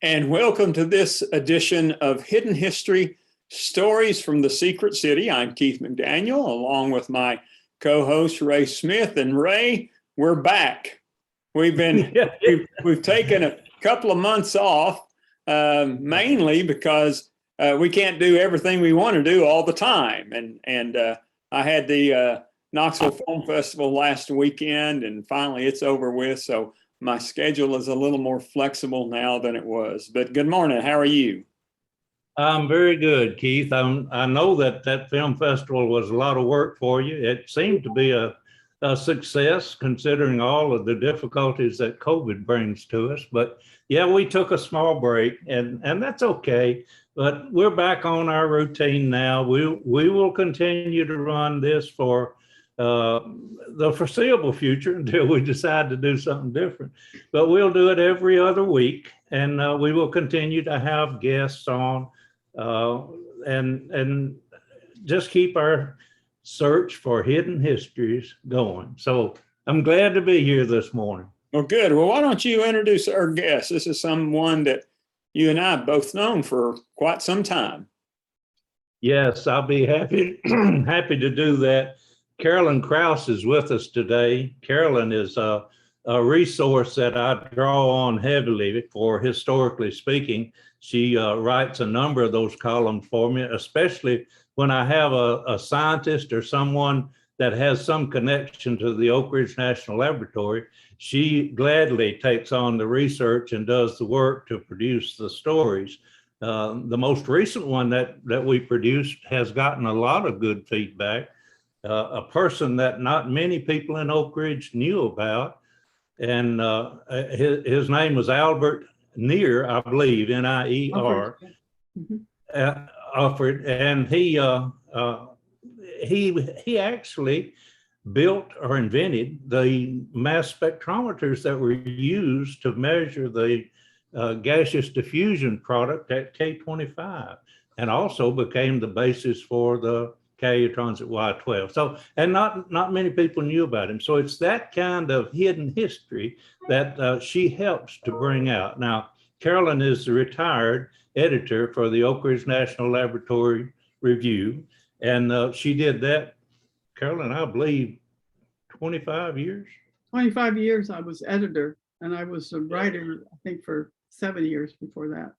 and welcome to this edition of Hidden History, Stories from the Secret City. I'm Keith McDaniel, along with my co-host Ray Smith. And Ray, we're back. We've taken a couple of months off, mainly because we can't do everything we want to do all the time. And I had the Knoxville Film Festival last weekend, and finally it's over with. So my schedule is a little more flexible now than it was. But good morning. How are you? I'm very good, Keith. I know that film festival was a lot of work for you. It seemed to be a success considering all of the difficulties that COVID brings to us. But yeah, we took a small break, and that's okay. But we're back on our routine now. We will continue to run this for the foreseeable future until we decide to do something different. But we'll do it every other week, and we will continue to have guests on and just keep our search for hidden histories going. So I'm glad to be here this morning. Well, good. Well, why don't you introduce our guest? This is someone that you and I have both known for quite some time. Yes, I'll be happy to do that. Carolyn Krause is with us today. Carolyn is a resource that I draw on heavily for historically speaking. She writes a number of those columns for me, especially when I have a scientist or someone that has some connection to the Oak Ridge National Laboratory. She gladly takes on the research and does the work to produce the stories. The most recent one that we produced has gotten a lot of good feedback. A person that not many people in Oak Ridge knew about, and his name was Albert Nier, I believe, N-I-E-R, Alfred, and he actually built or invented the mass spectrometers that were used to measure the gaseous diffusion product at K25, and also became the basis for the Calutrons at Y12. So, and not many people knew about him. So it's that kind of hidden history that she helps to bring out. Now, Carolyn is the retired editor for the Oak Ridge National Laboratory Review. And she did that, Carolyn, I believe 25 years? 25 years I was editor, and I was a writer, I think, for 7 years before that.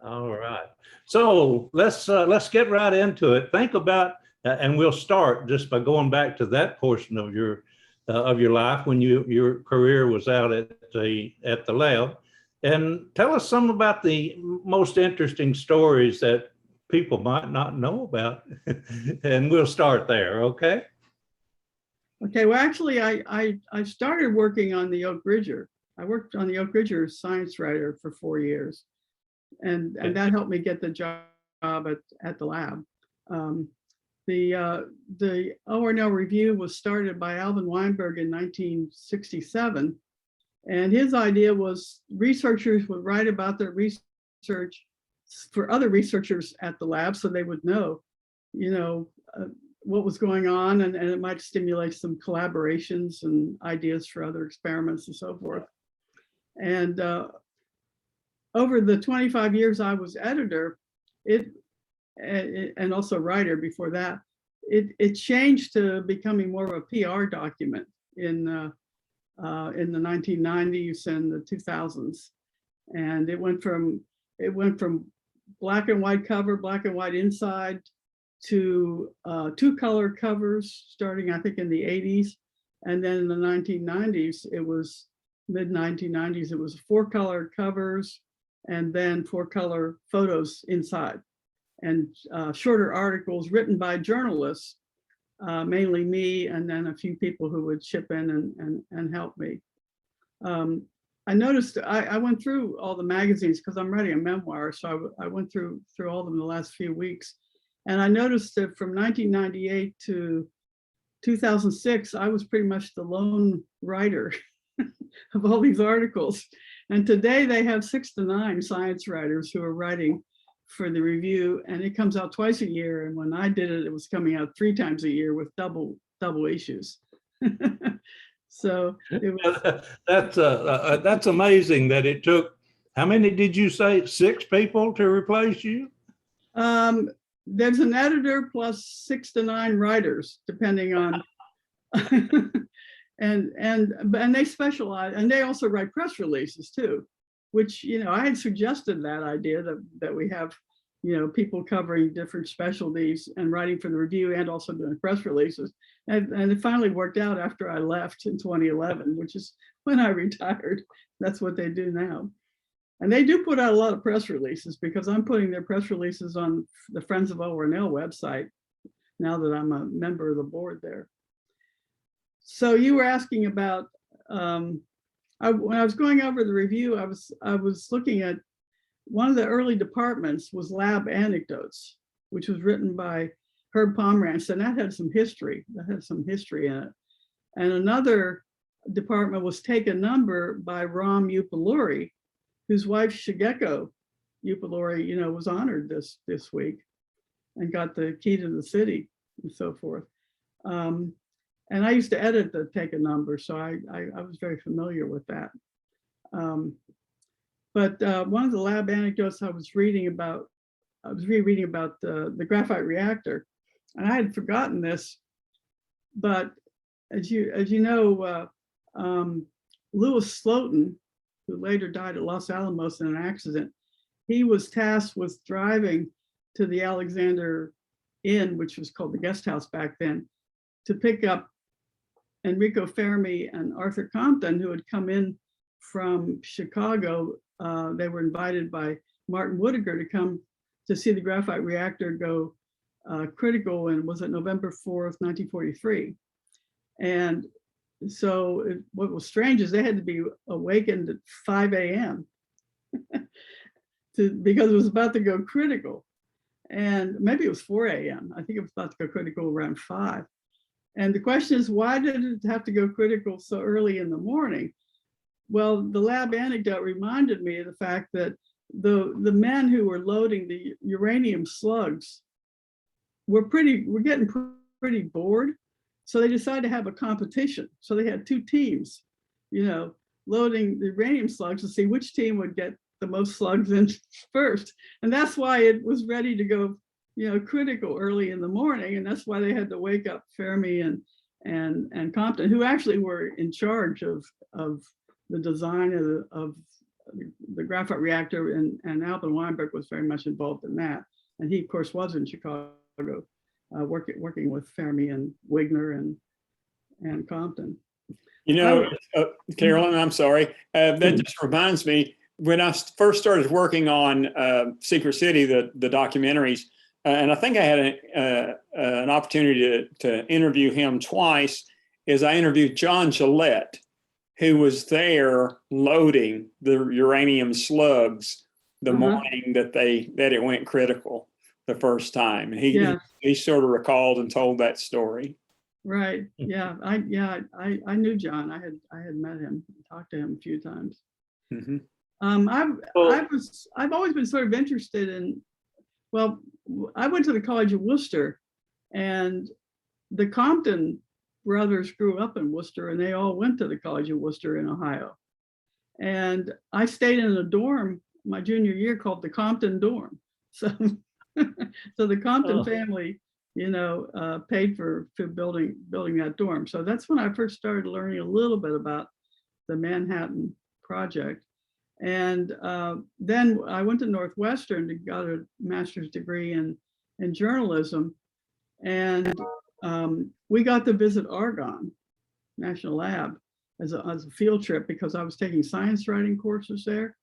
All right. So let's get right into it. Think about, and we'll start just by going back to that portion of your life when your career was out at the lab, and tell us some about the most interesting stories that people might not know about, and we'll start there. Okay. Okay. Well, actually, I started working on the Oak Ridger. I worked on the Oak Ridger as science writer for 4 years. And that helped me get the job at the lab. The ORNL review was started by Alvin Weinberg in 1967. And his idea was researchers would write about their research for other researchers at the lab so they would know, what was going on, and it might stimulate some collaborations and ideas for other experiments and so forth. And over the 25 years I was editor, and also writer before that, it changed to becoming more of a PR document in the 1990s and the 2000s. And it went from black and white cover, black and white inside, to 2-color covers starting, I think, in the 80s. And then in the 1990s, it was mid-1990s, it was 4-color covers, and then 4-color photos inside, and shorter articles written by journalists, mainly me, and then a few people who would chip in and help me. I noticed I went through all the magazines because I'm writing a memoir, so I went through all of them the last few weeks, and I noticed that from 1998 to 2006, I was pretty much the lone writer of all these articles. And today they have 6 to 9 science writers who are writing for the review, and it comes out twice a year. And when I did it, it was coming out 3 times a year with double issues. So it was, that's amazing that it took How many did you say? 6 people to replace you? There's an editor plus 6 to 9 writers, depending on, and they specialize, and they also write press releases too, which, you know, I had suggested that idea that we have, you know, people covering different specialties and writing for the review and also doing press releases. And it finally worked out after I left in 2011, which is when I retired. That's what they do now. And they do put out a lot of press releases, because I'm putting their press releases on the Friends of ORNL website now that I'm a member of the board there. So you were asking about, when I was going over the review, I was looking at one of the early departments was Lab Anecdotes, which was written by Herb Pomerantz, and that had some history. That had some history in it. And another department was Take a Number by Ram Upaluri, whose wife Shigeko Upaluri, you know, was honored this week and got the key to the city and so forth. And I used to edit the Take a Number, so I was very familiar with that. But one of the lab anecdotes I was reading about, I was rereading about the graphite reactor, and I had forgotten this, but as you know, Louis Slotton, who later died at Los Alamos in an accident, he was tasked with driving to the Alexander Inn, which was called the Guest House back then, to pick up Enrico Fermi and Arthur Compton, who had come in from Chicago. They were invited by Martin Whittaker to come to see the graphite reactor go critical, and was it November 4th, 1943. And so what was strange is they had to be awakened at 5 a.m. because it was about to go critical. And maybe it was 4 a.m. I think it was about to go critical around 5. And the question is, why did it have to go critical so early in the morning? Well, the lab anecdote reminded me of the fact that the men who were loading the uranium slugs were getting pretty bored. So they decided to have a competition. So they had 2 teams, you know, loading the uranium slugs to see which team would get the most slugs in first. And that's why it was ready to go, you know, critical early in the morning. And that's why they had to wake up Fermi and Compton, who actually were in charge of the design of the graphite reactor, and Alvin Weinberg was very much involved in that. And he, of course, was in Chicago, working with Fermi and Wigner and Compton. You know, Carolyn, I'm sorry. That just reminds me, when I first started working on Secret City, the documentaries, and I think I had an opportunity to interview him twice, is I interviewed John Gillette, who was there loading the uranium slugs the morning that it went critical the first time. And he sort of recalled and told that story. Right. Yeah. I knew John. I had met him, talked to him a few times. Mm-hmm. I've always been sort of interested in, well, I went to the College of Worcester, and the Compton brothers grew up in Worcester, and they all went to the College of Worcester in Ohio. And I stayed in a dorm my junior year called the Compton dorm. So, so the Compton family, you know, paid for building that dorm. So that's when I first started learning a little bit about the Manhattan Project. And then I went to Northwestern and got a master's degree in journalism. And we got to visit Argonne National Lab as a field trip, because I was taking science writing courses there.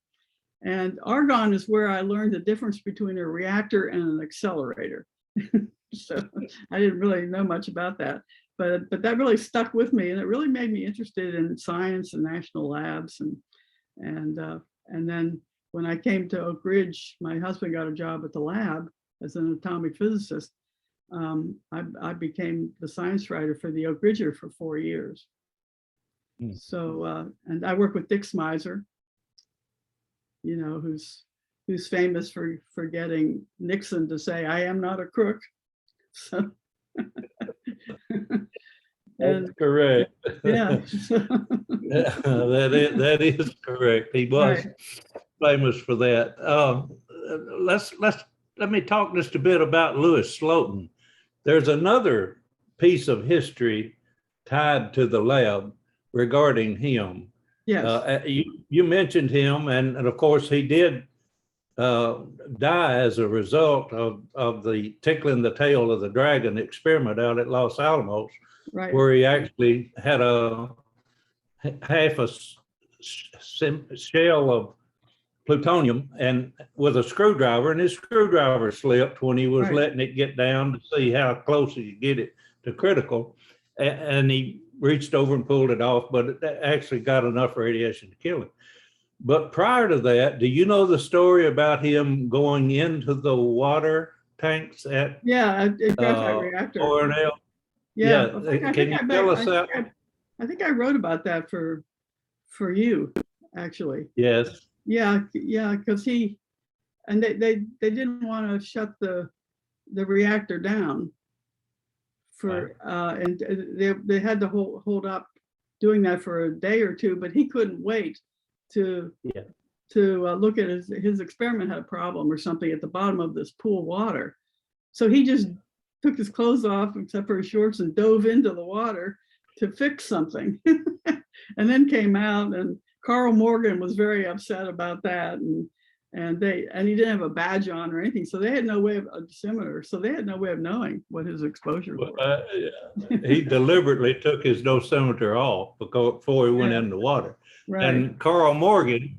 And Argonne is where I learned the difference between a reactor and an accelerator. So I didn't really know much about that, but that really stuck with me, and it really made me interested in science and national labs. And then when I came to Oak Ridge, my husband got a job at the lab as an atomic physicist. I became the science writer for the Oak Ridger for 4 years. So, and I work with Dick Smizer, you know, who's famous for getting Nixon to say, "I am not a crook." So, that's correct. Yeah. That is correct. He was. Right. famous for that. Let me talk just a bit about Louis Slotton. There's another piece of history tied to the lab regarding him. Yes. You mentioned him, and of course he did die as a result of the tickling the tail of the dragon experiment out at Los Alamos, Right. where he actually had a half a shell of plutonium and with a screwdriver, and his screwdriver slipped when he was Right. letting it get down to see how close he could get it to critical, and he reached over and pulled it off, but it actually got enough radiation to kill him. But prior to that, do you know the story about him going into the water tanks at Graphite reactor. ORNL? Yeah. Can you tell us that? I think I wrote about that for you, actually. Yes. Yeah, because they didn't want to shut the reactor down for and they had to hold up doing that for a day or two, but he couldn't wait to look at his experiment had a problem or something at the bottom of this pool of water. So he just took his clothes off except for his shorts and dove into the water to fix something and then came out, and Carl Morgan was very upset about that, and he didn't have a badge on or anything, so they had no way of a dosimeter, so they had no way of knowing what his exposure was. He deliberately took his dosimeter off before he went in the water. Right. And Carl Morgan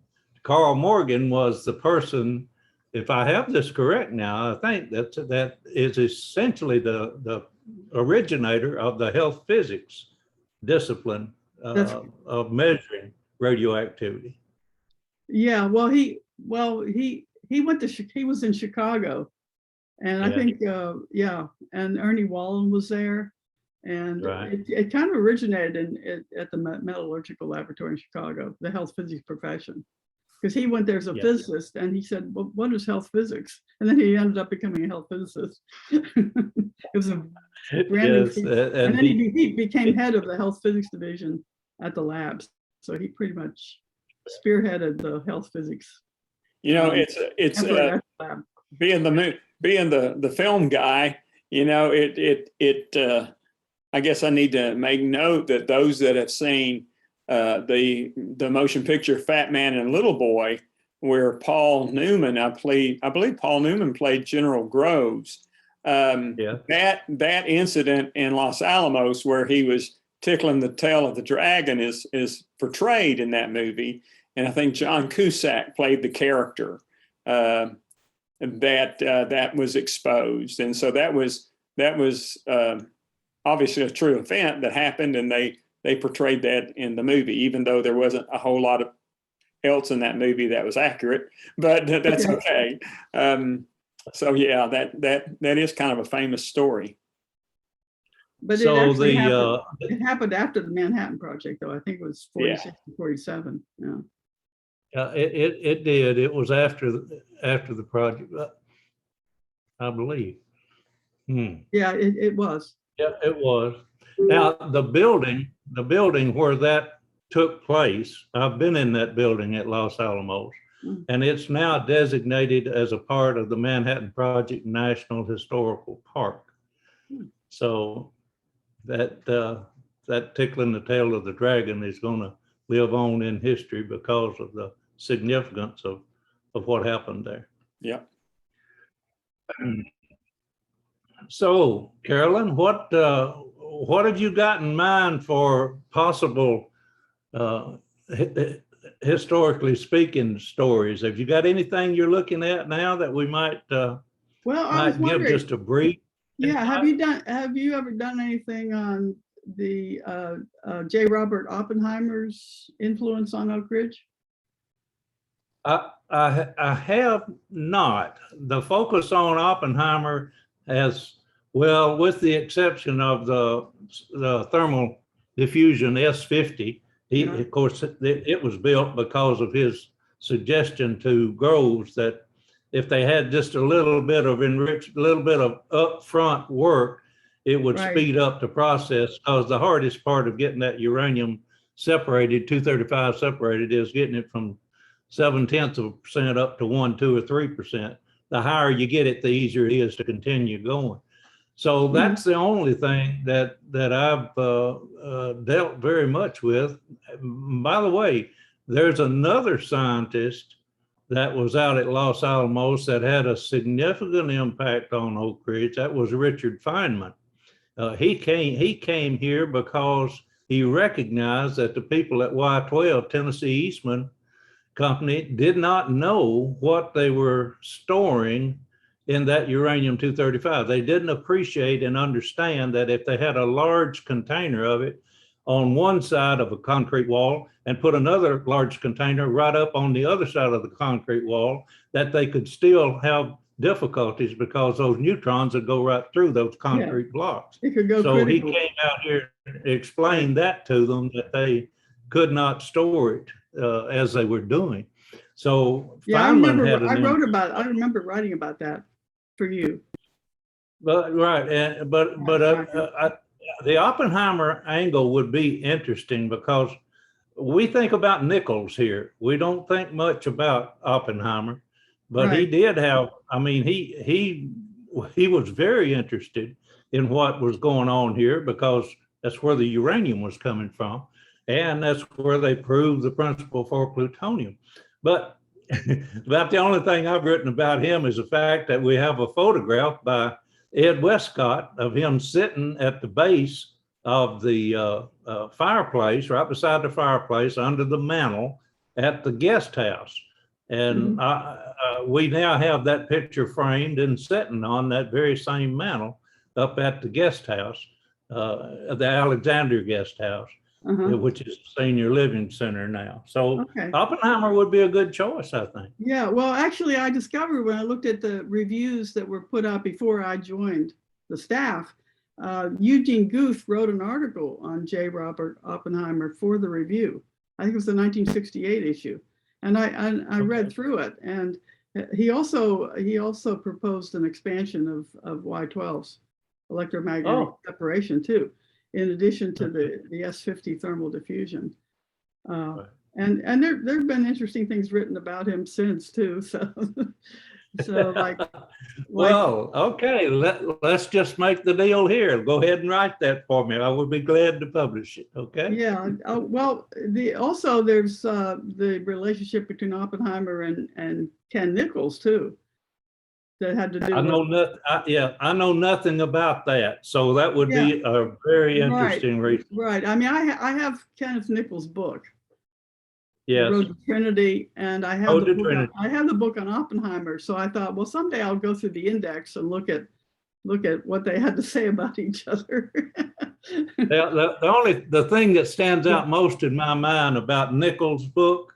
was the person, if I have this correct now, I think that is essentially the originator of the health physics discipline of measuring radioactivity. Yeah, well, he went to he was in Chicago, and I think and Ernie Wallen was there, and it kind of originated at the metallurgical laboratory in Chicago, the health physics profession, because he went there as a physicist, and he said, well, what is health physics? And then he ended up becoming a health physicist. It was a brand new field. And then he became head of the health physics division at the labs. So he pretty much spearheaded the health physics. You know, it's being the film guy, you know, I guess I need to make note that those that have seen the motion picture Fat Man and Little Boy, where Paul Newman, I believe Paul Newman played General Groves. That incident in Los Alamos where he was tickling the tail of the dragon is portrayed in that movie, and I think John Cusack played the character that was exposed, and so that was obviously a true event that happened, and they portrayed that in the movie, even though there wasn't a whole lot of else in that movie that was accurate, but that's okay. So yeah, that is kind of a famous story. But it happened after the Manhattan Project, though. I think it was 46 to 47. Yeah. It did. It was after the project, I believe. Yeah, it was. Yeah, it was. Now the building where that took place, I've been in that building at Los Alamos, and it's now designated as a part of the Manhattan Project National Historical Park. So that tickling the tail of the dragon is going to live on in history because of the significance of what happened there. Yeah. So, Carolyn, what have you got in mind for possible historically speaking stories? Have you got anything you're looking at now that we might give just a brief? Yeah, have you ever done anything on the J. Robert Oppenheimer's influence on Oak Ridge? I have not. The focus on Oppenheimer has, well, with the exception of the thermal diffusion S50, of course, it was built because of his suggestion to Groves that if they had just a little bit of upfront work, it would speed up the process, because the hardest part of getting that uranium separated, 235 separated, is getting it from 0.7% up to 1, 2, or 3%. The higher you get it, the easier it is to continue going. So that's the only thing that I've dealt very much with. By the way, there's another scientist that was out at Los Alamos that had a significant impact on Oak Ridge. That was Richard Feynman. He came here because he recognized that the people at Y12, Tennessee Eastman Company, did not know what they were storing in that uranium-235. They didn't appreciate and understand that if they had a large container of it on one side of a concrete wall and put another large container right up on the other side of the concrete wall, that they could still have difficulties because those neutrons would go right through those concrete blocks. It could go so critical. He came out here and explained that to them, that they could not store it as they were doing. So yeah, I Feynman remember I remember writing about that for you. But right, the Oppenheimer angle would be interesting because we think about Nichols here. We don't think much about Oppenheimer, but he did have. I mean, he was very interested in what was going on here because that's where the uranium was coming from, and that's where they proved the principle for plutonium. But about the only thing I've written about him is the fact that we have a photograph by Ed Westcott of him sitting at the base of the fireplace, right beside the fireplace, under the mantel at the guest house. And we now have that picture framed and sitting on that very same mantel up at the guest house, the Alexander Guest House, which is the senior living center now. So Oppenheimer would be a good choice, I think. Yeah, well, actually, I discovered when I looked at the reviews that were put out before I joined the staff, Eugene Guth wrote an article on J. Robert Oppenheimer for the review. I think it was the 1968 issue. And I read through it. And he also proposed an expansion of Y12's electromagnetic separation too, in addition to the S50 thermal diffusion. And there have been interesting things written about him since too. So like well, okay, let's just make the deal here. Go ahead and write that for me. I would be glad to publish it. Okay. Yeah. Well, also there's the relationship between Oppenheimer and Ken Nichols too, that had to do. I know nothing about that. So that would be a very interesting reason. Right. I mean, I have Kenneth Nichols' book. Yes. Road to Trinity, and I have the book on Oppenheimer. So I thought, well, someday I'll go through the index and look at what they had to say about each other. The thing that stands out most in my mind about Nichols' book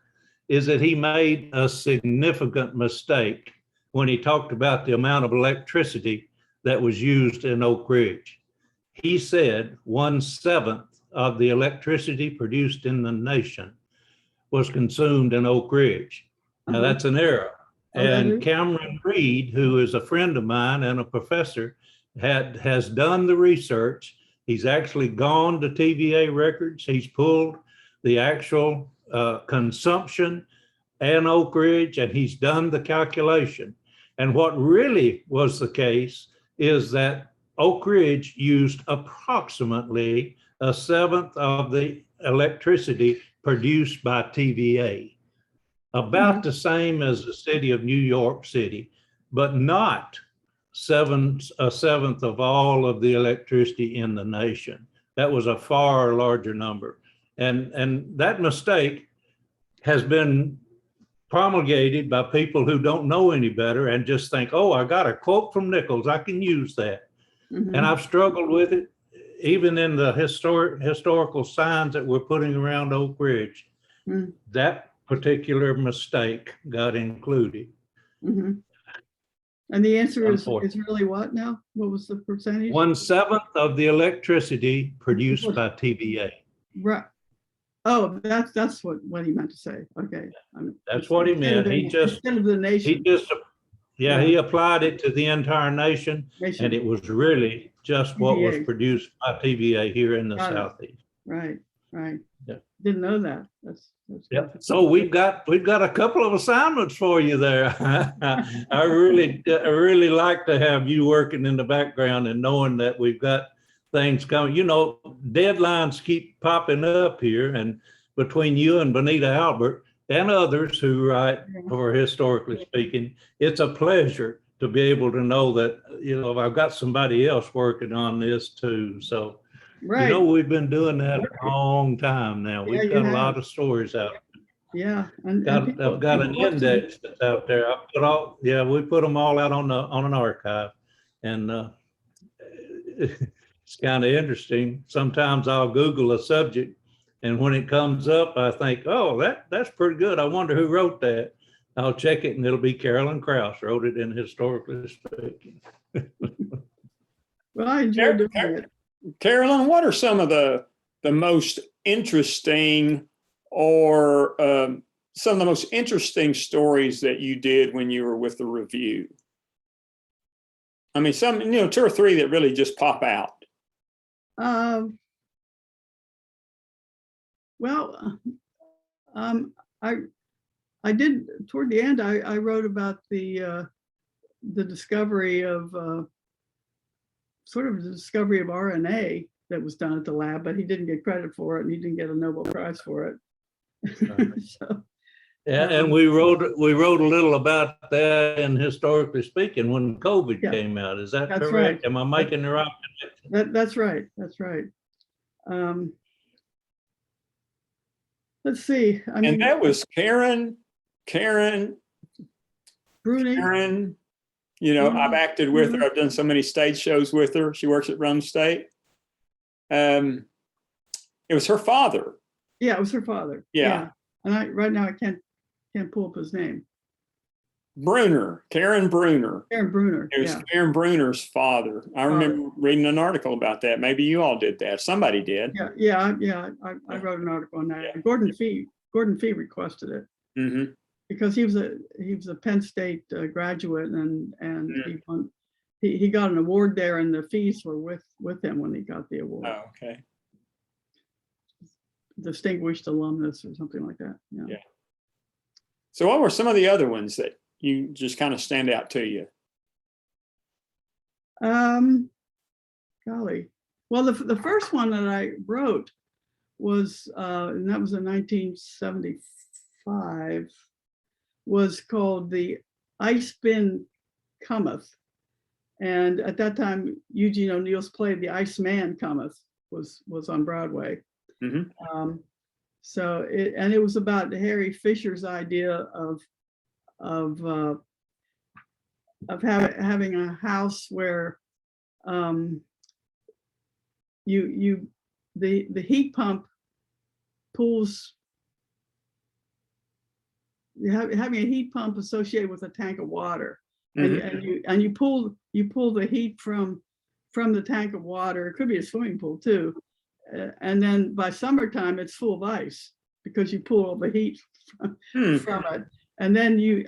is that he made a significant mistake when he talked about the amount of electricity that was used in Oak Ridge. He said 1/7 of the electricity produced in the nation was consumed in Oak Ridge. Now that's an error. And Cameron Reed, who is a friend of mine and a professor, has done the research. He's actually gone to TVA records. He's pulled the actual consumption in Oak Ridge, and he's done the calculation. And what really was the case is that Oak Ridge used approximately 1/7 of the electricity produced by TVA, about the same as the city of New York City, but not 1/7 of all of the electricity in the nation. That was a far larger number. And that mistake has been promulgated by people who don't know any better and just think, oh, I got a quote from Nichols, I can use that. And I've struggled with it, even in the historical signs that we're putting around Oak Ridge. That particular mistake got included. And the answer is really what now? What was the percentage? 1/7 of the electricity produced by TVA. Right. Oh, that's what he meant to say. Okay. That's what he meant. Instead of the nation. He applied it to the entire nation. And it was really just what was produced by TVA here in the Southeast. Right. right. Yeah. Didn't know that. That's Yeah. good. So we've got a couple of assignments for you there. I really like to have you working in the background and knowing that we've got things coming. You know, deadlines keep popping up here, and between you and Benita Albert and others who write for Historically Speaking, it's a pleasure to be able to know that, you know, I've got somebody else working on this too. So, Right. you know, we've been doing that a long time now. Yeah, We've you got a have. lot of stories out. Yeah, and I've got an index that's out there. We put them all out on an archive, and it's kind of interesting. Sometimes I'll Google a subject, and when it comes up, I think, oh, that's pretty good. I wonder who wrote that. I'll check it, and it'll be Carolyn Krause wrote it in Historically Speaking. Well, I enjoy doing it. Carolyn, what are some of the most interesting or some of the most interesting stories that you did when you were with the review? I mean, some, you know, 2 or 3 that really just pop out. Well, I did toward the end. I wrote about the discovery of sort of the discovery of RNA that was done at the lab, but he didn't get credit for it, and he didn't get a Nobel Prize for it. So, yeah, and we wrote a little about that in Historically Speaking when COVID came out. Is that correct? Right. Am I making the right connection? That's right. That's right. Let's see. I mean, and that was Karen Bruni. You know, I've acted with her. I've done so many stage shows with her. She works at Rome State. It was her father. Yeah, it was her father. Yeah. And right now I can't pull up his name. Karen Bruner. It was Karen Bruner's father. I remember reading an article about that. Maybe you all did that. Somebody did. Yeah. I wrote an article on that. Yeah. Gordon Fee requested it. Mm-hmm. Because he was a Penn State graduate, and he got an award there, and the fees were with him when he got the award. Oh, okay. Distinguished alumnus or something like that. Yeah. So what were some of the other ones that you just kind of stand out to you? Golly. Well, the first one that I wrote was, and that was in 1975, was called the Ice Bin Comet. And at that time, Eugene O'Neill's play, The Iceman Comet, was on Broadway. Mm-hmm. So it was about Harry Fisher's idea of having a house where the heat pump pulls, having a heat pump associated with a tank of water, and you pull the heat from the tank of water. It could be a swimming pool too, and then by summertime it's full of ice because you pull all the heat from it, and then you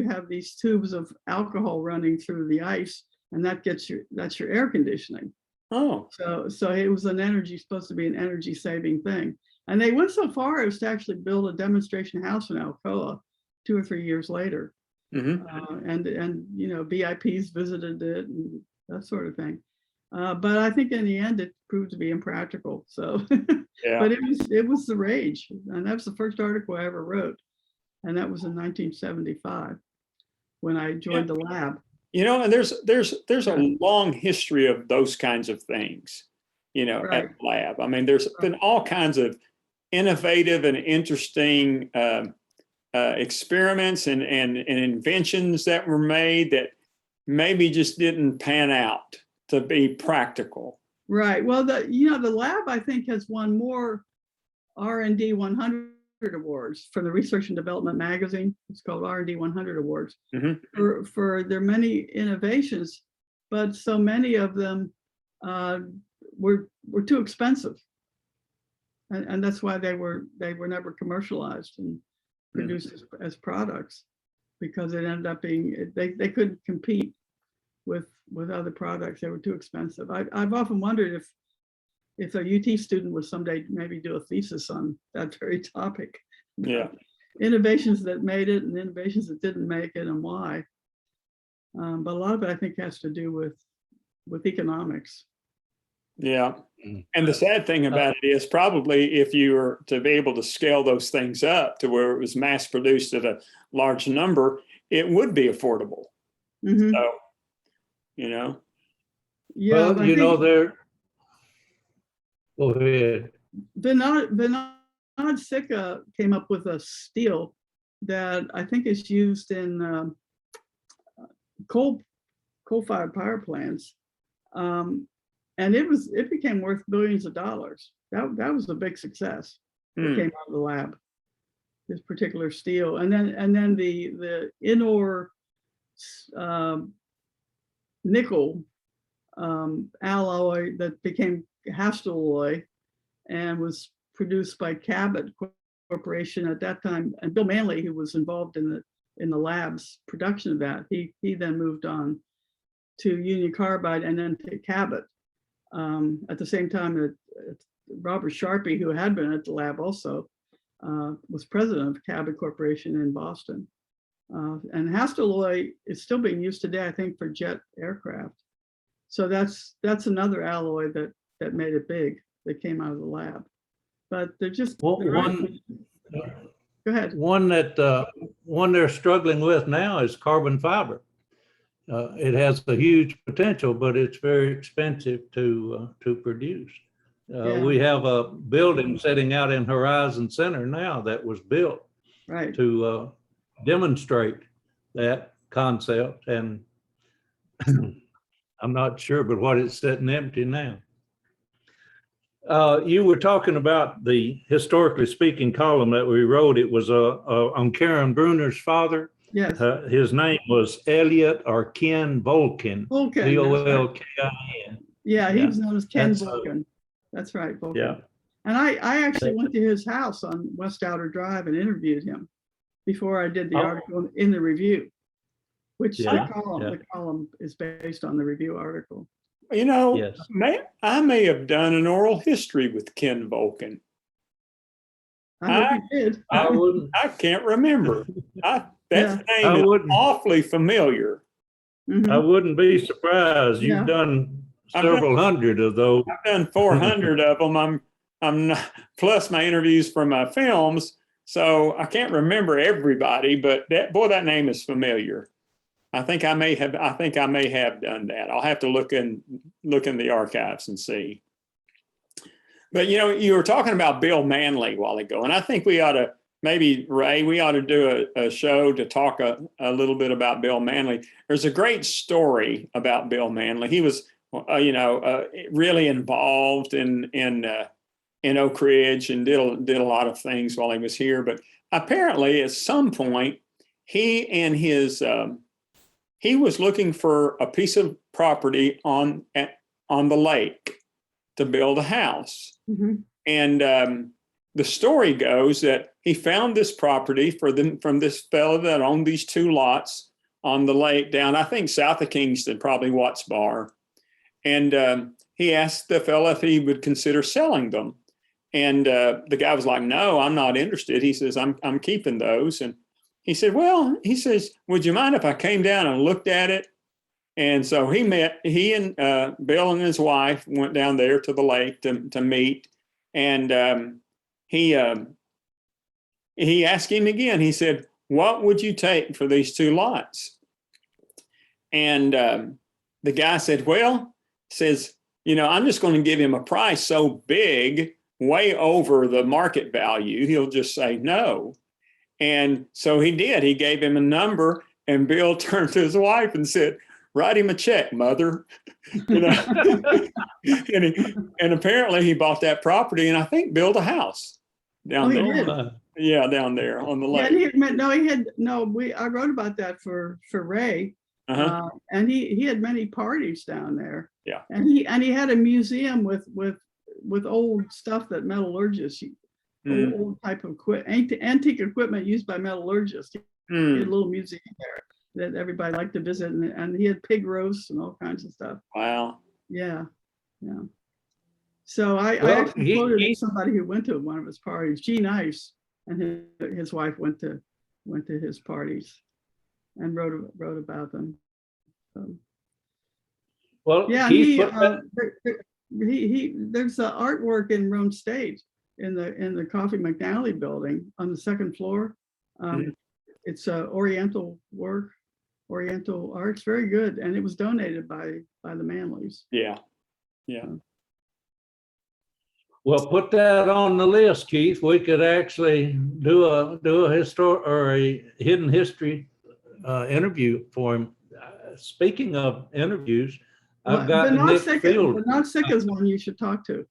have these tubes of alcohol running through the ice, and that's your air conditioning. Oh, so it was supposed to be an energy saving thing, and they went so far as to actually build a demonstration house in Alcoa 2 or 3 years later. mm-hmm. And you know, VIPs visited it and that sort of thing. But I think in the end it proved to be impractical. So, Yeah. But it was the rage, and that was the first article I ever wrote, and that was in 1975 when I joined the lab. You know, and there's a long history of those kinds of things, you know, at the lab. I mean, there's been all kinds of innovative and interesting experiments and inventions that were made that maybe just didn't pan out to be practical. Right. Well, the lab, I think, has won more R&D 100 awards from the Research and Development magazine. It's called R&D 100 awards for their many innovations, but so many of them were too expensive, and that's why they were never commercialized and produced as products, because it ended up being they couldn't compete with other products. They were too expensive. I've often wondered if a UT student would someday maybe do a thesis on that very topic. Yeah. Innovations that made it and innovations that didn't make it and why. But a lot of it, I think, has to do with economics. Yeah. And the sad thing about it is probably if you were to be able to scale those things up to where it was mass produced at a large number, it would be affordable. Mhm. So, you know. Yeah, Well, you know, there. Go ahead. Vinod Sika came up with a steel that I think is used in coal-fired power plants. And it became worth billions of dollars. That was a big success. It came out of the lab, this particular steel. And then the in-ore nickel alloy that became Hastelloy and was produced by Cabot Corporation at that time. And Bill Manley, who was involved in the lab's production of that, he then moved on to Union Carbide and then to Cabot. At the same time that Robert Sharpie, who had been at the lab also, was president of Cabot Corporation in Boston. And Hastelloy is still being used today, I think, for jet aircraft. So that's another alloy that made it big, that came out of the lab. But they're just Well, go ahead. One they're struggling with now is carbon fiber. It has a huge potential, but it's very expensive to produce. Yeah. We have a building sitting out in Horizon Center now that was built Right. to demonstrate that concept, and I'm not sure, but what it's sitting empty now. You were talking about the Historically Speaking column that we wrote. It was on Karen Bruner's father. Yes. His name was Elliot or Ken Bolkin. Bolkin. Bolkin. Yeah, he was known as Ken That's, Bolkin. That's right, Bolkin. Yeah. And I actually went to his house on West Outer Drive and interviewed him before I did the article in the review, which the column is based on the review article. You know, Yes. I may have done an oral history with Ken Bolkin. I hope you did. I can't remember. That name is awfully familiar. Mhm. I wouldn't be surprised. You've done several hundred of those. I've done 400 of them. I'm not, plus my interviews for my films, so I can't remember everybody. But that name is familiar. I think I may have done that. I'll have to look in the archives and see. But you know, you were talking about Bill Manley a while ago, and I think we ought to Ray, we ought to do a show to talk a little bit about Bill Manley. There's a great story about Bill Manley. He was, really involved in Oak Ridge and did a lot of things while he was here. But apparently, at some point, he was looking for a piece of property on the lake to build a house. Mm-hmm. And the story goes that he found this property from this fellow that owned these two lots on the lake down, I think, south of Kingston, probably Watts Bar. And he asked the fellow if he would consider selling them. And the guy was like, "No, I'm not interested." He says, I'm keeping those. And he said, he says, "Would you mind if I came down and looked at it?" And so he and Bill and his wife went down there to the lake to meet. And he asked him again. He said, "What would you take for these two lots?" And the guy said, "I'm just going to give him a price so big, way over the market value, he'll just say no." And so he did. He gave him a number, and Bill turned to his wife and said, "Write him a check, mother." And apparently he bought that property and I think built a house down there. Yeah, down there on the lake. I wrote about that for Ray. Uh-huh. And he had many parties down there. Yeah. And he had a museum with old stuff that metallurgists, old type of antique equipment used by metallurgists. He had a little museum there that everybody liked to visit, and he had pig roasts and all kinds of stuff. Wow. Yeah. So I Well, actually quoted somebody who went to one of his parties, Gene Ice, and his wife went to his parties and wrote about them. So, Well, yeah, Keith, there's artwork in Rome State in the Coffee McNally building on the second floor. It's Oriental work, Oriental art. It's very good, and it was donated by the Manleys. Yeah. well, put that on the list, Keith. We could actually do a historic or a hidden history interview for him. Speaking of interviews, I've got Nick Field. Bernard Sick is one you should talk to.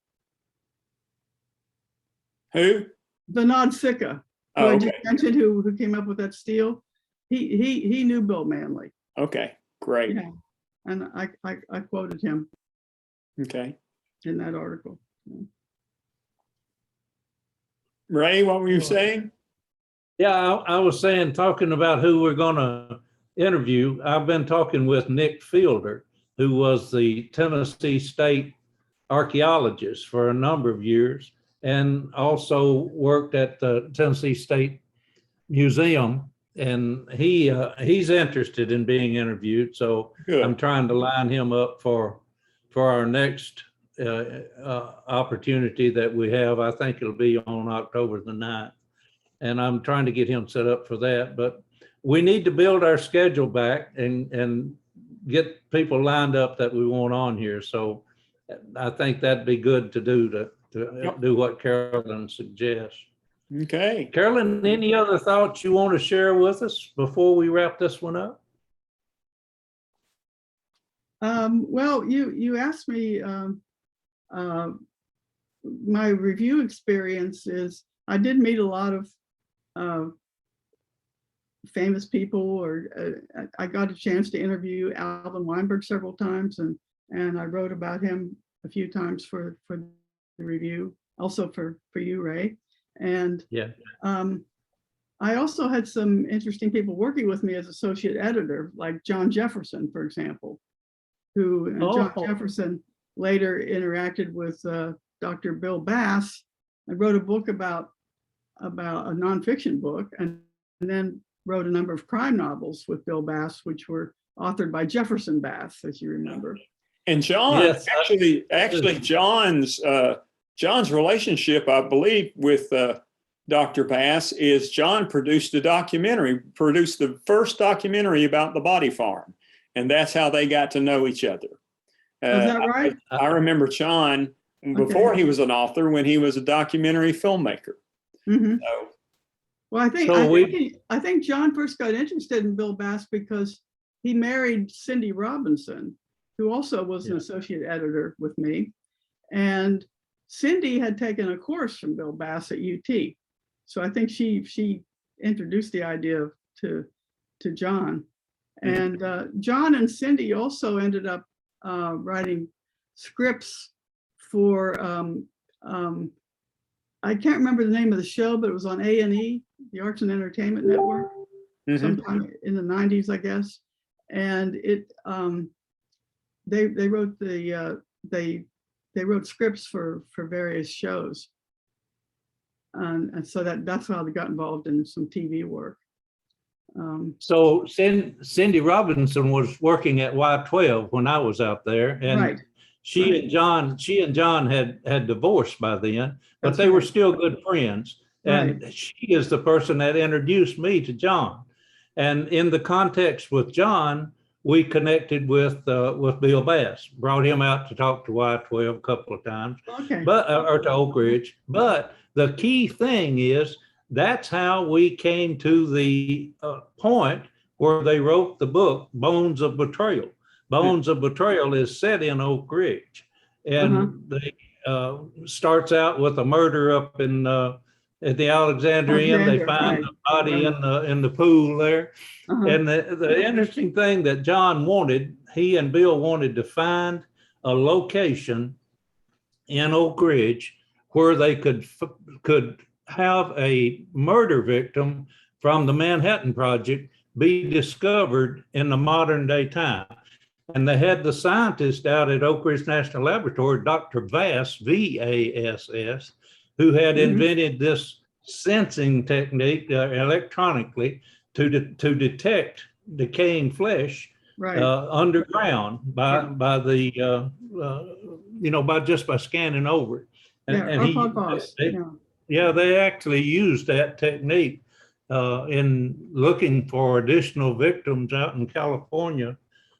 Who? Bernard Sicca, who Oh, I okay. just mentioned, who came up with that steel. He knew Bill Manley. Okay, great. Yeah, and I quoted him Okay. in that article. Ray, what were you saying? Yeah, I was saying, talking about who we're going to interview, I've been talking with Nick Fielder, who was the Tennessee State archaeologist for a number of years, and also worked at the Tennessee State Museum. And he's interested in being interviewed. So Good. I'm trying to line him up for our next opportunity that we have. I think it'll be on October the 9th. And I'm trying to get him set up for that. But we need to build our schedule back and get people lined up that we want on here. So I think that'd be good to do, to Yep. do what Carolyn suggests. Okay. Carolyn, any other thoughts you want to share with us before we wrap this one up? Well, you asked me, my review experience is, I did meet a lot of famous people, or I got a chance to interview Alvin Weinberg several times, and I wrote about him a few times for the review, also for you, Ray. And yeah, I also had some interesting people working with me as associate editor, like John Jefferson, for example, who John Jefferson later interacted with Dr. Bill Bass. I wrote a book about a nonfiction book, and then wrote a number of crime novels with Bill Bass, which were authored by Jefferson Bass, as you remember. And John, yes, actually, John's relationship, I believe, with Dr. Bass is John produced the first documentary about the Body Farm, and that's how they got to know each other. Is that right? I remember John before he was an author, when he was a documentary filmmaker. Mm-hmm. So, well, I think John first got interested in Bill Bass because he married Cindy Robinson, who also was an associate editor with me. And Cindy had taken a course from Bill Bass at UT. So I think she introduced the idea to John. And John and Cindy also ended up writing scripts for, I can't remember the name of the show, but it was on A&E, the Arts and Entertainment Network, sometime in the 90s, I guess. And they wrote they wrote scripts for various shows. And so that's how they got involved in some TV work. So Cindy Robinson was working at Y12 when I was out there, and right. She and John had divorced by then, but they were still good friends. And she is the person that introduced me to John. And in the context with John, we connected with Bill Bass, brought him out to talk to Y12 a couple of times, or to Oak Ridge. But the key thing is, that's how we came to the point where they wrote the book, Bones of Betrayal. Bones of Betrayal is set in Oak Ridge, and they starts out with a murder up in at the Alexandrian. They find the body in the pool there. And the interesting thing that John wanted, he and Bill wanted to find a location in Oak Ridge where they could have a murder victim from the Manhattan Project be discovered in the modern day time. And they had the scientist out at Oak Ridge National Laboratory, Dr. Vass, V-A-S-S, who had invented this sensing technique electronically to detect decaying flesh underground by the by scanning over it. And they actually used that technique in looking for additional victims out in California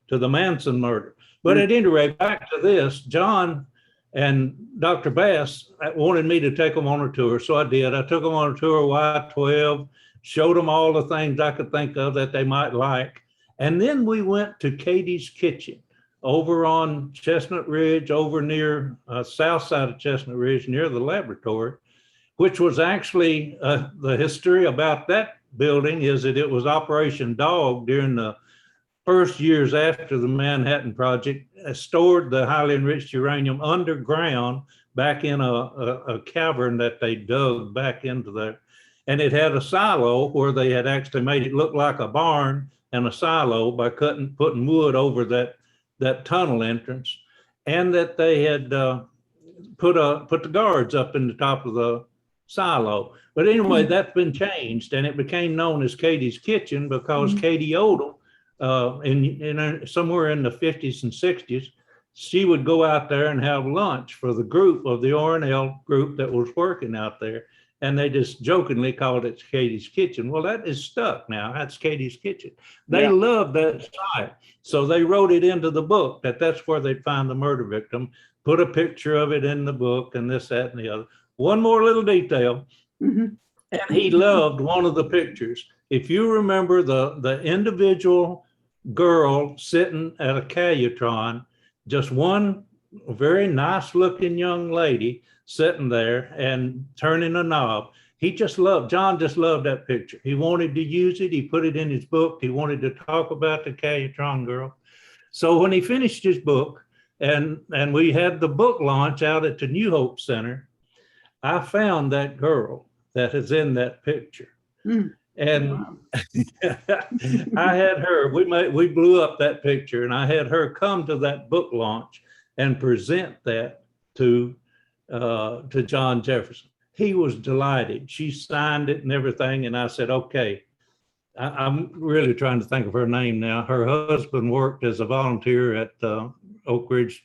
to the Manson murder. But at any rate, back to this, John and Dr. Bass wanted me to take them on a tour, so I did. I took them on a tour of Y-12, showed them all the things I could think of that they might like. And then we went to Katie's Kitchen over on Chestnut Ridge, over near south side of Chestnut Ridge, near the laboratory, which was actually the history about that building is that it was Operation Dog during the first years after the Manhattan Project, stored the highly enriched uranium underground back in a cavern that they dug back into there. And it had a silo where they had actually made it look like a barn and a silo by putting wood over that tunnel entrance, and that they had put the guards up in the top of the silo. But anyway, that's been changed, and it became known as Katie's Kitchen because Katie Odom, somewhere in the 50s and 60s, she would go out there and have lunch for the group of the ORNL group that was working out there. And they just jokingly called it Katie's Kitchen. Well, that is stuck now. That's Katie's Kitchen. They loved that site. So they wrote it into the book that's where they'd find the murder victim, put a picture of it in the book and this, that, and the other. One more little detail. And he loved one of the pictures. If you remember the individual girl sitting at a Calutron, just one very nice looking young lady sitting there and turning a knob. John just loved that picture. He wanted to use it. He put it in his book. He wanted to talk about the Calutron girl. So when he finished his book and we had the book launch out at the New Hope Center, I found that girl that is in that picture. And I had her, we blew up that picture, and I had her come to that book launch and present that to John Jefferson. He was delighted. She signed it and everything. And I said, okay, I'm really trying to think of her name now. Her husband worked as a volunteer at Oak Ridge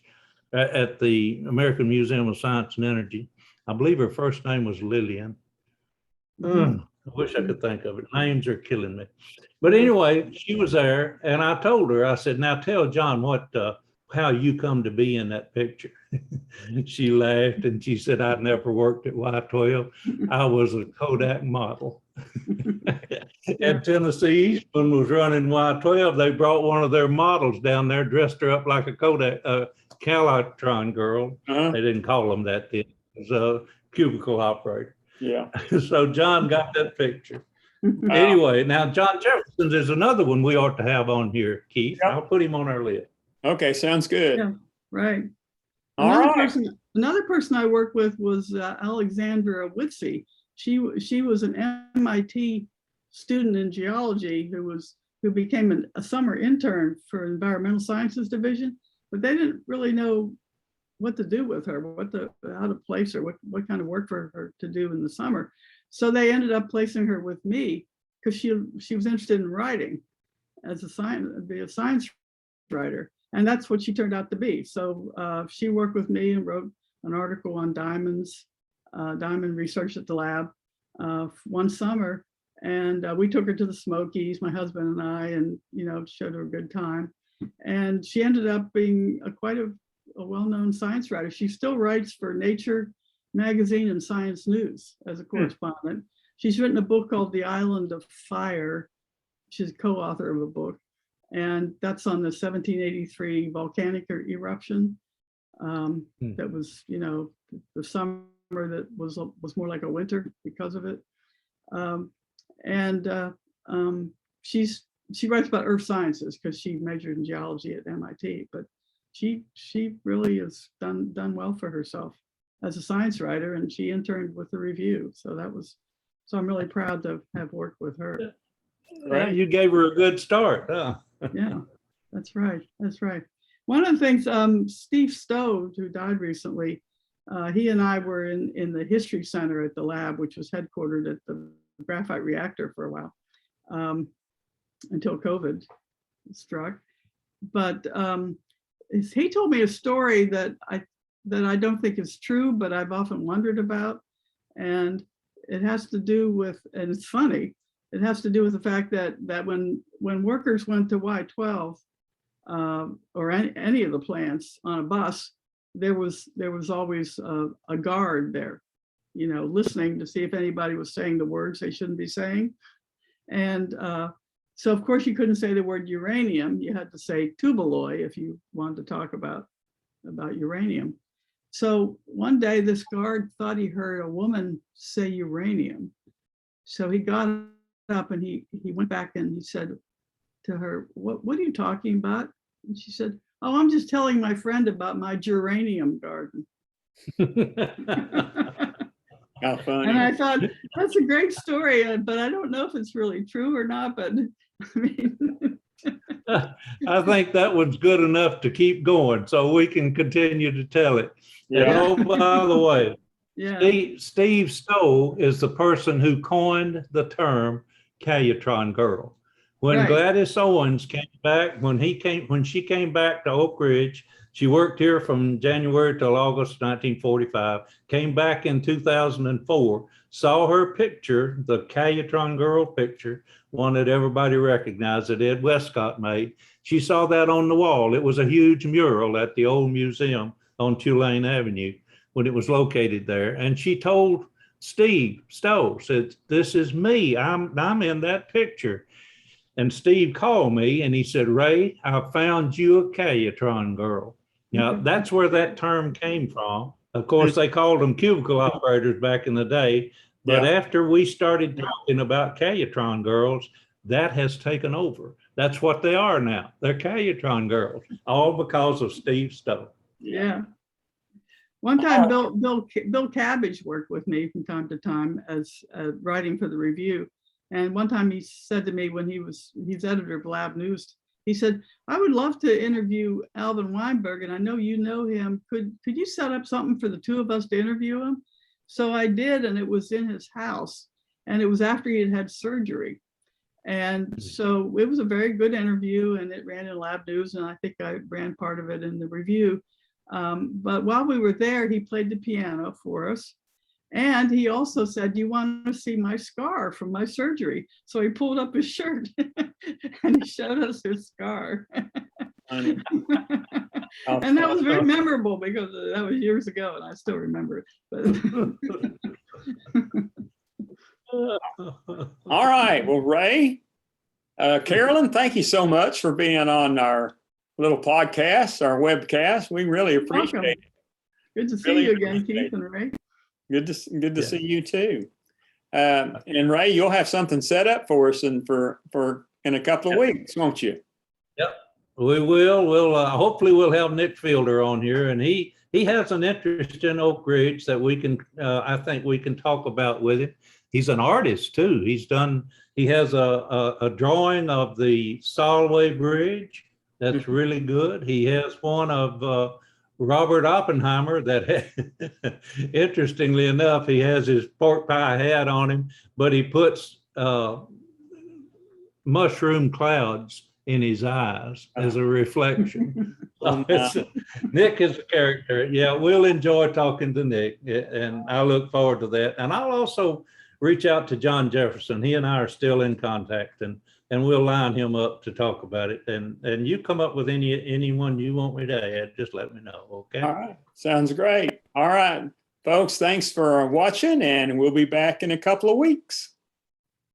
at the American Museum of Science and Energy. I believe her first name was Lillian. I wish I could think of it. Names are killing me. But anyway, she was there, and I told her, I said, now tell John how you come to be in that picture. She laughed and she said, I'd never worked at Y-12. I was a Kodak model. And Tennessee Eastman was running Y-12. They brought one of their models down there, dressed her up like a Kodak, Calutron girl. They didn't call them that then. It was a cubicle operator. Yeah. So John got that picture. Anyway, now John Jefferson is another one we ought to have on here, Keith. I'll put him on our list. Okay, sounds good. Yeah, right. Another person I worked with was Alexandra Whitsey. She was an MIT student in geology who became a summer intern for Environmental Sciences Division, but they didn't really know what to do with her, how to place her, what kind of work for her to do in the summer. So they ended up placing her with me because she was interested in writing as a science writer. And that's what she turned out to be. So she worked with me and wrote an article on diamonds, diamond research at the lab one summer. And we took her to the Smokies, my husband and I, and showed her a good time. And she ended up being quite a well-known science writer. She still writes for Nature magazine and Science News as a correspondent. She's written a book called The Island of Fire. She's co-author of a book. And that's on the 1783 volcanic eruption. That was, the summer that was more like a winter because of it. She writes about earth sciences because she majored in geology at MIT, but she really has done well for herself as a science writer, and she interned with the review. So I'm really proud to have worked with her. Right, you gave her a good start, huh? Yeah. That's right. That's right. One of the things, Steve Stowe, who died recently, he and I were in the history center at the lab, which was headquartered at the graphite reactor for a while, until COVID struck. But he told me a story that I don't think is true, but I've often wondered about. And it has to do with, and it's funny, it has to do with the fact that when workers went to Y12, or any of the plants on a bus, there was always a guard there, listening to see if anybody was saying the words they shouldn't be saying. And so of course you couldn't say the word uranium. You had to say tuballoy if you wanted to talk about uranium. So one day this guard thought he heard a woman say uranium. So he got up and he went back and he said to her, what are you talking about? And she said, oh, I'm just telling my friend about my geranium garden. How funny. And I thought, that's a great story, but I don't know if it's really true or not, but I mean. I think that one's good enough to keep going so we can continue to tell it. Yeah. And oh, by the way, Yeah. Steve Stowe is the person who coined the term Calutron girl. When Right. Gladys Owens came back, when she came back to Oak Ridge, she worked here from January till August 1945, came back in 2004, saw her picture, the Calutron girl picture, one that everybody recognized that Ed Westcott made. She saw that on the wall. It was a huge mural at the old museum on Tulane Avenue when it was located there. And she told Steve Stowe, said, this is me, I'm in that picture. And Steve called me and he said, Ray, I found you a Calutron girl. Now, that's where that term came from. Of course, they called them cubicle operators back in the day. But after we started talking about Calutron girls, that has taken over. That's what they are now. They're Calutron girls, all because of Steve Stowe. Yeah. One time, Bill Cabbage worked with me from time to time as writing for the review. And one time he said to me when he's editor of Lab News, he said, I would love to interview Alvin Weinberg, and I know you know him. Could you set up something for the two of us to interview him? So I did, and it was in his house, and it was after he had had surgery. And so it was a very good interview, and it ran in Lab News, and I think I ran part of it in the review. But while we were there, he played the piano for us. And he also said, you want to see my scar from my surgery? So he pulled up his shirt and he showed us his scar. And that was very memorable because that was years ago and I still remember it. All right. Well, Ray, Carolyn, thank you so much for being on our little podcast, our webcast. We really appreciate it. Good to see you again, Keith and Ray. Good to see you too. And Ray, you'll have something set up for us and for in a couple of weeks, won't you? Yep, we will. Hopefully we'll have Nick Fielder on here, and he has an interest in Oak Ridge that we can I think we can talk about with him. He's an artist too. He has a drawing of the Solway Bridge that's really good. He has one of Robert Oppenheimer that, interestingly enough, he has his pork pie hat on him, but he puts mushroom clouds in his eyes as a reflection. Nick is a character. Yeah, we'll enjoy talking to Nick, and I look forward to that. And I'll also reach out to John Jefferson. He and I are still in contact, and we'll line him up to talk about it. And you come up with anyone you want me to add, just let me know, okay? All right. Sounds great. All right, folks, thanks for watching, and we'll be back in a couple of weeks.